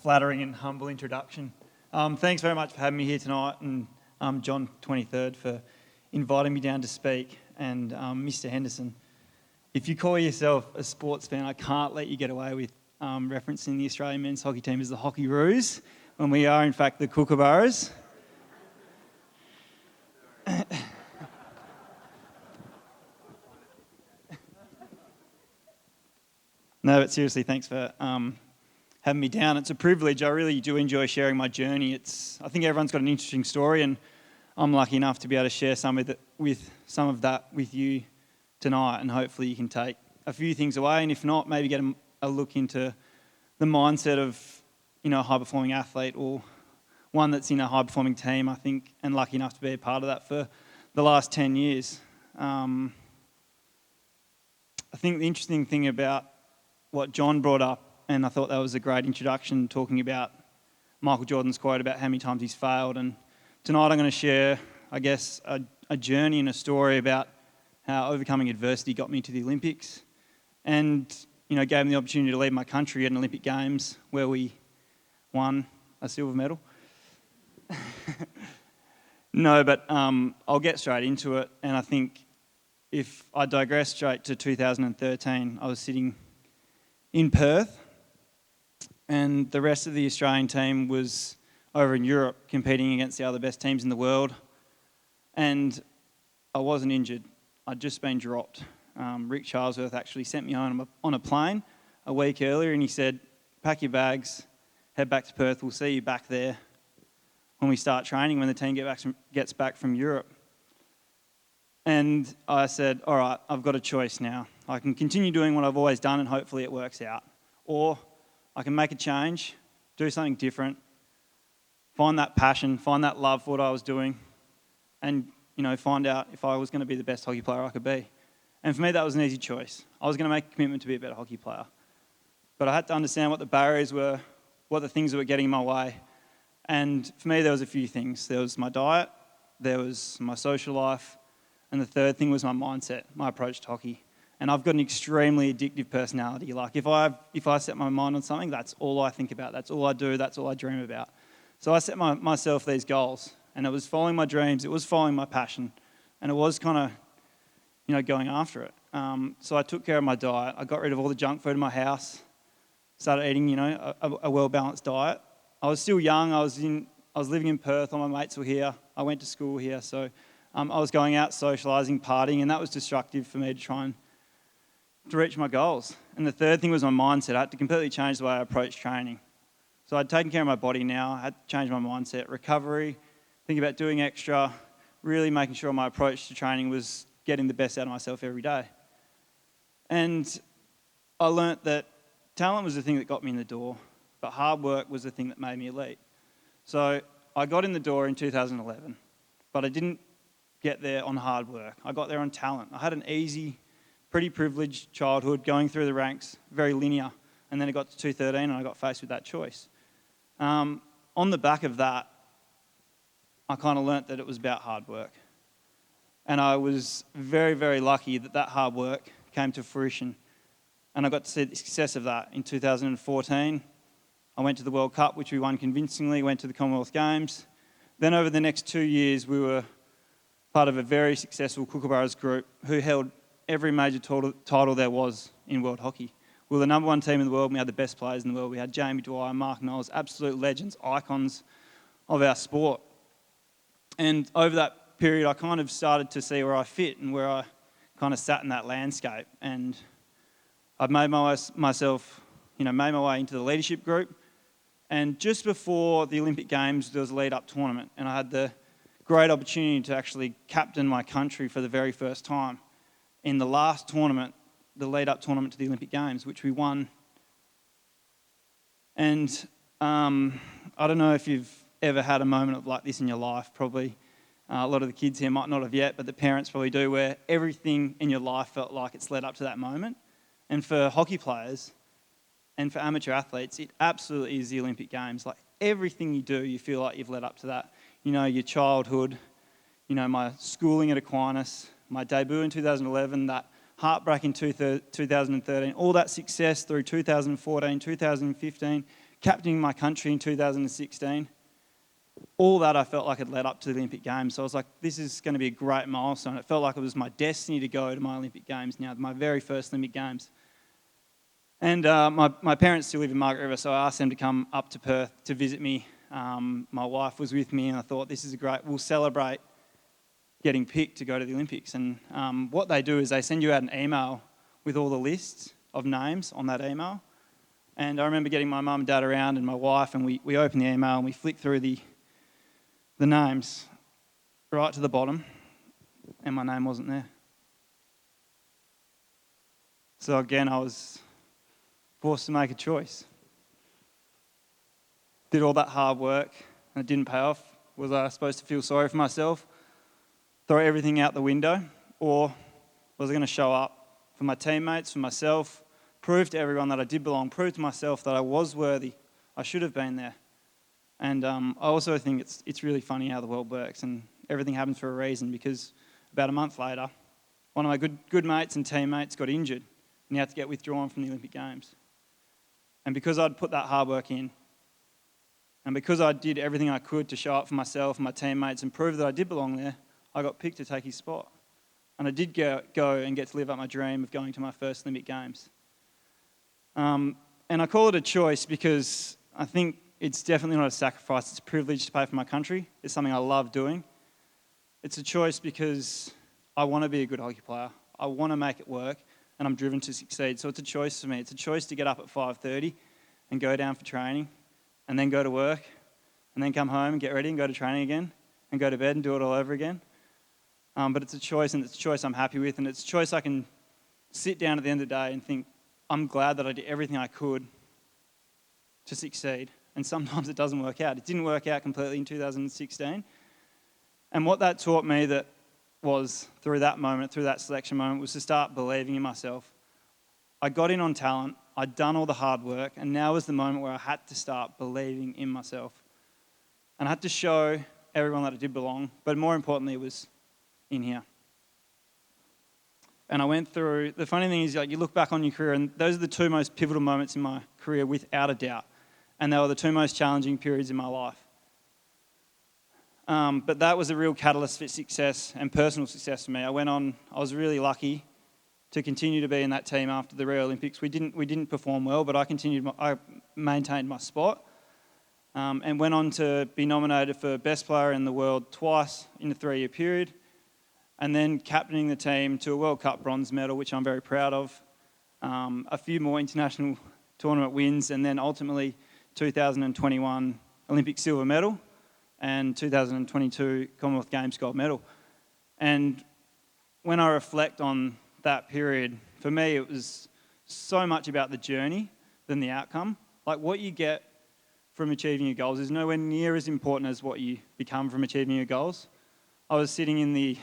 flattering and humble introduction. Thanks very much for having me here tonight, and John 23rd for inviting me down to speak, and Mr. Henderson. If you call yourself a sports fan, I can't let you get away with referencing the Australian men's hockey team as the Hockeyroos, when we are in fact the Kookaburras. No, but seriously, thanks for having me down. It's a privilege. I really do enjoy sharing my journey. I think everyone's got an interesting story, and I'm lucky enough to be able to share some of that with you tonight, and hopefully you can take a few things away, and if not, maybe get a look into the mindset of, a high-performing athlete or one that's in a high-performing team, I think, and lucky enough to be a part of that for the last 10 years. I think the interesting thing about what John brought up, and I thought that was a great introduction, talking about Michael Jordan's quote about how many times he's failed. And tonight I'm going to share, I guess, a journey and a story about how overcoming adversity got me to the Olympics, and gave me the opportunity to lead my country at an Olympic Games where we won a silver medal. No, but I'll get straight into it. And I think if I digress straight to 2013, I was sitting in Perth, and the rest of the Australian team was over in Europe competing against the other best teams in the world, and I wasn't injured. I'd just been dropped. Rick Charlesworth actually sent me on a plane a week earlier, and he said, pack your bags, head back to Perth, we'll see you back there when we start training, when the team gets back from Europe. And I said, all right, I've got a choice now. I can continue doing what I've always done and hopefully it works out. Or I can make a change, do something different, find that passion, find that love for what I was doing, and find out if I was going to be the best hockey player I could be. And for me, that was an easy choice. I was going to make a commitment to be a better hockey player. But I had to understand what the barriers were, what the things that were getting in my way. And for me, there was a few things. There was my diet, there was my social life, and the third thing was my mindset, my approach to hockey. And I've got an extremely addictive personality. Like if I set my mind on something, that's all I think about. That's all I do. That's all I dream about. So I set myself these goals, and it was following my dreams. It was following my passion, and it was kind of, going after it. So I took care of my diet. I got rid of all the junk food in my house. Started eating, a well-balanced diet. I was still young. I was living in Perth. All my mates were here. I went to school here, so I was going out, socialising, partying, and that was destructive for me to try and to reach my goals. And the third thing was my mindset. I had to completely change the way I approached training. So I'd taken care of my body now. I had to change my mindset. Recovery, think about doing extra, really making sure my approach to training was getting the best out of myself every day. And I learnt that talent was the thing that got me in the door, but hard work was the thing that made me elite. So I got in the door in 2011, but I didn't get there on hard work. I got there on talent. I had an easy, pretty privileged childhood, going through the ranks, very linear, and then it got to 2013 and I got faced with that choice. On the back of that, I kind of learnt that it was about hard work. And I was very, very lucky that hard work came to fruition. And I got to see the success of that. In 2014, I went to the World Cup, which we won convincingly, went to the Commonwealth Games. Then over the next 2 years, we were part of a very successful Kookaburras group who held every major title there was in world hockey. We were the number one team in the world. We had the best players in the world. We had Jamie Dwyer, Mark Knowles, absolute legends, icons of our sport. And over that period, I kind of started to see where I fit and where I kind of sat in that landscape. And I've made myself, made my way into the leadership group. And just before the Olympic Games, there was a lead-up tournament, and I had the great opportunity to actually captain my country for the very first time in the last tournament, the lead-up tournament to the Olympic Games, which we won. And I don't know if you've ever had a moment like this in your life. Probably a lot of the kids here might not have yet, but the parents probably do, where everything in your life felt like it's led up to that moment. And for hockey players and for amateur athletes, it absolutely is the Olympic Games. Like everything you do, you feel like you've led up to that. Your childhood, my schooling at Aquinas, my debut in 2011, that heartbreak in 2013, all that success through 2014, 2015, captaining my country in 2016. All that I felt like had led up to the Olympic Games. So I was like, this is going to be a great milestone. It felt like it was my destiny to go to my Olympic Games now, my very first Olympic Games. And my parents still live in Margaret River, so I asked them to come up to Perth to visit me. My wife was with me, and I thought, this is we'll celebrate getting picked to go to the Olympics. And what they do is they send you out an email with all the lists of names on that email. And I remember getting my mum and dad around and my wife, and we opened the email and we flicked through the names right to the bottom, and my name wasn't there. So again, I was forced to make a choice. Did all that hard work and it didn't pay off. Was I supposed to feel sorry for myself, throw everything out the window, or was I going to show up for my teammates, for myself, prove to everyone that I did belong, prove to myself that I was worthy, I should have been there. And I also think it's really funny how the world works, and everything happens for a reason, because about a month later, one of my good mates and teammates got injured and he had to get withdrawn from the Olympic Games. And because I'd put that hard work in, and because I did everything I could to show up for myself and my teammates and prove that I did belong there, I got picked to take his spot. And I did go and get to live out my dream of going to my first Olympic Games. And I call it a choice because I think it's definitely not a sacrifice. It's a privilege to play for my country. It's something I love doing. It's a choice because I want to be a good hockey player. I want to make it work, and I'm driven to succeed. So it's a choice for me. It's a choice to get up at 5:30 and go down for training, and then go to work, and then come home and get ready and go to training again, and go to bed and do it all over again. But it's a choice, and it's a choice I'm happy with, and it's a choice I can sit down at the end of the day and think, I'm glad that I did everything I could to succeed. And sometimes it doesn't work out. It didn't work out completely in 2016. And what that taught me through that moment, through that selection moment, was to start believing in myself. I got in on talent, I'd done all the hard work, and now was the moment where I had to start believing in myself. And I had to show everyone that I did belong, but more importantly, it was in here. And I went through, the funny thing is, like, you look back on your career, and those are the two most pivotal moments in my career without a doubt. And they were the two most challenging periods in my life. But that was a real catalyst for success and personal success for me. I was really lucky to continue to be in that team after the Rio Olympics. We didn't perform well, but I maintained my spot. And went on to be nominated for Best Player in the World twice in a 3-year period. And then captaining the team to a World Cup bronze medal, which I'm very proud of. A few more international tournament wins, and then ultimately 2021 Olympic silver medal and 2022 Commonwealth Games gold medal. And when I reflect on that period, for me it was so much about the journey than the outcome. Like, what you get from achieving your goals is nowhere near as important as what you become from achieving your goals. I was sitting in the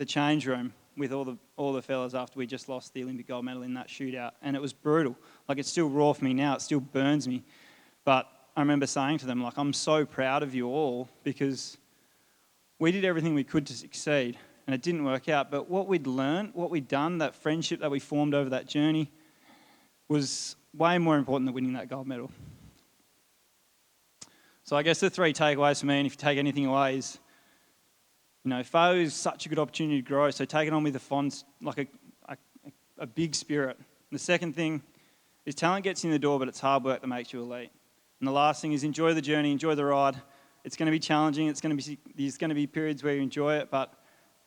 change room with all the fellas after we just lost the Olympic gold medal in that shootout, and it was brutal. Like, it's still raw for me now, it still burns me. But I remember saying to them, like, I'm so proud of you all, because we did everything we could to succeed, and it didn't work out. But what we'd learned, what we'd done, that friendship that we formed over that journey was way more important than winning that gold medal. So I guess the 3 takeaways for me, and if you take anything away, is, failure is such a good opportunity to grow, so take it on with a big spirit. And the second thing is, talent gets you in the door, but it's hard work that makes you elite. And the last thing is, enjoy the journey, enjoy the ride. It's going to be challenging, there's going to be periods where you enjoy it, but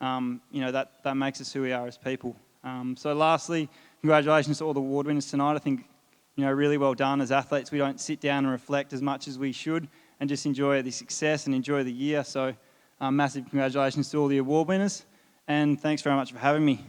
that makes us who we are as people. So lastly, congratulations to all the award winners tonight. I think, really well done. As athletes, we don't sit down and reflect as much as we should and just enjoy the success and enjoy the year. So massive congratulations to all the award winners, and thanks very much for having me.